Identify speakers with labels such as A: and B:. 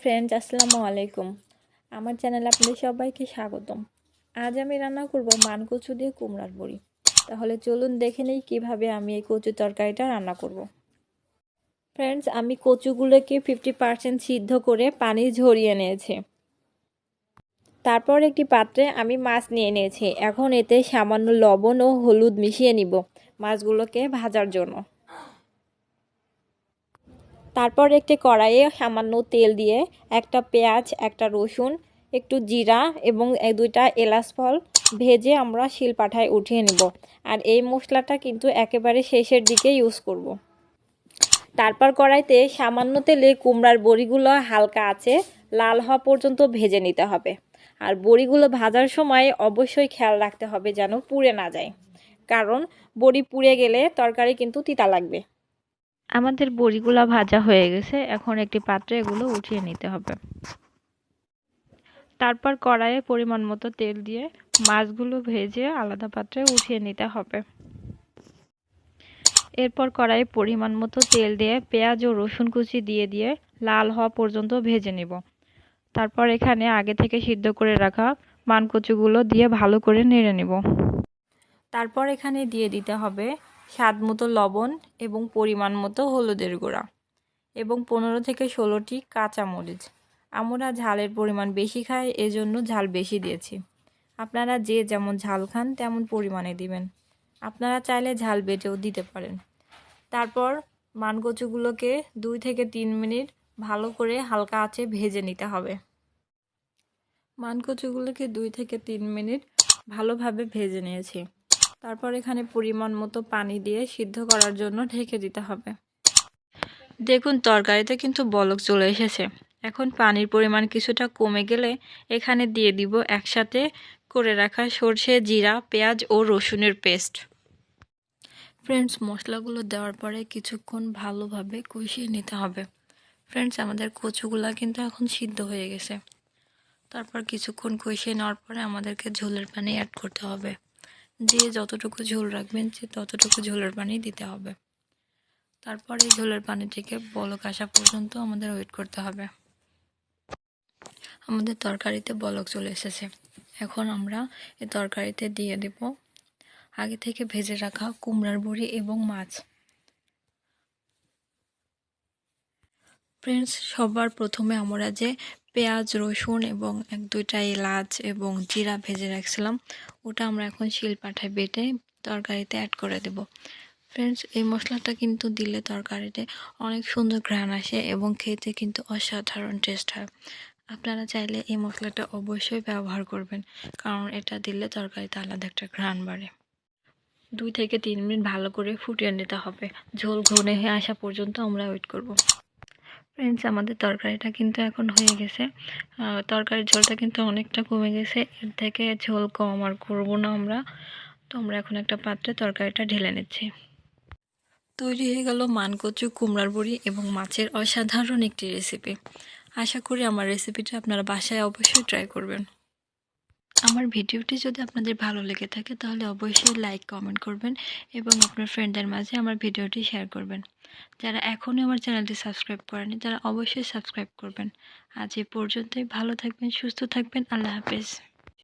A: Friends, আসসালামু আলাইকুম। আমার চ্যানেলে আপনাদের সবাইকে স্বাগতম। আজ আমি রান্না করব মান কচু দিয়ে কুমড়ার বড়ি। তাহলে চলুন দেখে নেই কীভাবে আমি এই কচু তরকারিটা রান্না করব। ফ্রেন্ডস, আমি কচুগুলোকে 50% সিদ্ধ করে পানি ঝরিয়ে নিয়েছি। তারপর একটি পাত্রে আমি মাছ নিয়ে নিয়েছি। এখন এতে সামান্য লবণ ও হলুদ মিশিয়ে নিব মাছগুলোকে ভাজার জন্য। তারপর একটি কড়াইয়ে সামান্য তেল দিয়ে একটা পেঁয়াজ, একটা রসুন, একটু জিরা এবং দুইটা এলাচ ফল ভেজে আমরা শিলপাটায় উঠিয়ে নিব। আর এই মশলাটা কিন্তু একেবারে শেষের দিকে ইউজ করব। তারপর কড়াইতে সামান্য তেলে কুমড়ার বড়িগুলো হালকা আছে লাল হওয়া পর্যন্ত ভেজে নিতে হবে। আর বড়িগুলো ভাজার সময় অবশ্যই খেয়াল রাখতে হবে যেন পুড়ে না যায়, কারণ বড়ি পুড়ে গেলে তরকারি কিন্তু তিতা লাগবে। আমাদের বড়িগুলো ভাজা হয়ে গেছে। এখন একটি পাত্রে এগুলো উঠিয়ে নিতে হবে। তারপর কড়াইয়ে পরিমাণ মতো তেল দিয়ে মাছগুলো ভেজে আলাদা পাত্রে উঠিয়ে নিতে হবে। এরপর কড়াইয়ে পরিমাণ মতো তেল দিয়ে পেঁয়াজ ও রসুন কুচি দিয়ে লাল হওয়া পর্যন্ত ভেজে নেব। তারপর এখানে আগে থেকে সিদ্ধ করে রাখা মানকচুগুলো দিয়ে ভালো করে নেড়ে নেব। তারপর এখানে দিয়ে দিতে হবে স্বাদ মতো লবণ এবং পরিমাণ মতো হলুদের গুঁড়া এবং 15 থেকে 16টি কাঁচামরিচ। আমরা ঝালের পরিমাণ বেশি খাই, এজন্য ঝাল বেশি দিয়েছি। আপনারা যে যেমন ঝাল খান তেমন পরিমাণে দিবেন। আপনারা চাইলে ঝাল বেটেও দিতে পারেন। তারপর মানকচুগুলোকে 2 থেকে 3 মিনিট ভালো করে হালকা আঁচে ভেজে নিতে হবে। মানকচুগুলোকে 2 থেকে 3 মিনিট ভালোভাবে ভেজে নিয়েছি। তারপর এখানে পরিমাণ মতো পানি দিয়ে সিদ্ধ করার জন্য ঢেকে দিতে হবে। দেখুন, তরকারিতে কিন্তু বলক চলে এসেছে। এখন পানির পরিমাণ কিছুটা কমে গেলে এখানে দিয়ে দিব একসাথে করে রাখা সরষে, জিরা, পেঁয়াজ ও রসুনের পেস্ট। ফ্রেন্ডস, মশলাগুলো দেওয়ার পরে কিছুক্ষণ ভালোভাবে কষিয়ে নিতে হবে। ফ্রেন্ডস, আমাদের কচুগুলা কিন্তু এখন সিদ্ধ হয়ে গেছে। তারপর কিছুক্ষণ কষিয়ে নেওয়ার পরে আমাদেরকে ঝোলের পানি অ্যাড করতে হবে। যে যতটুকু ঝোল রাখবেন সে ততটুকু ঝোলের পানি দিতে হবে। তারপর এই ঝোলের পানি থেকে বলক আসা পর্যন্ত আমাদের ওয়েট করতে হবে। আমাদের তরকারিতে বলক চলে এসেছে। এখন আমরা এই তরকারিতে দিয়ে দেব আগে থেকে ভেজে রাখা কুমড়ার বড়ি এবং মাছ। ফ্রেন্ডস, সবার প্রথমে আমরা যে পেঁয়াজ, রসুন এবং 1-2টা এলাচ এবং জিরা ভেজে রাখছিলাম ওটা আমরা এখন শিলপাটায় বেটে তরকারিতে অ্যাড করে দেব। ফ্রেন্ডস, এই মশলাটা কিন্তু দিলে তরকারিতে অনেক সুন্দর ঘ্রাণ আসে এবং খেতে কিন্তু অসাধারণ টেস্ট হয়। আপনারা চাইলে এই মশলাটা অবশ্যই ব্যবহার করবেন, কারণ এটা দিলে তরকারিতে আলাদা একটা ঘ্রাণ বাড়ে। 2 থেকে 3 মিনিট ভালো করে ফুটিয়ে নিতে হবে। ঝোল ঘন হয়ে আসা পর্যন্ত আমরা ওয়েট করব। ফ্রেন্ডস, আমাদের তরকারিটা কিন্তু এখন হয়ে গেছে। তরকারির ঝোলটা কিন্তু অনেকটা কমে গেছে। এর থেকে ঝোল কম আর করবো না আমরা। তো আমরা এখন একটা পাত্রে তরকারিটা ঢেলে নিচ্ছি। তৈরি হয়ে গেল মানকচু, কুমড়ার বড়ি এবং মাছের অসাধারণ একটি রেসিপি। আশা করি আমার রেসিপিটা আপনারা বাসায় অবশ্যই ট্রাই করবেন। আমার ভিডিওটি যদি আপনাদের ভালো লেগে থাকে তাহলে অবশ্যই লাইক, কমেন্ট করবেন এবং আপনার ফ্রেন্ডদের মাঝে আমার ভিডিওটি শেয়ার করবেন। যারা এখনও আমার চ্যানেলটি সাবস্ক্রাইব করেনি তারা অবশ্যই সাবস্ক্রাইব করবেন। আজ এ পর্যন্তই। ভালো থাকবেন, সুস্থ থাকবেন। আল্লাহ হাফেজ।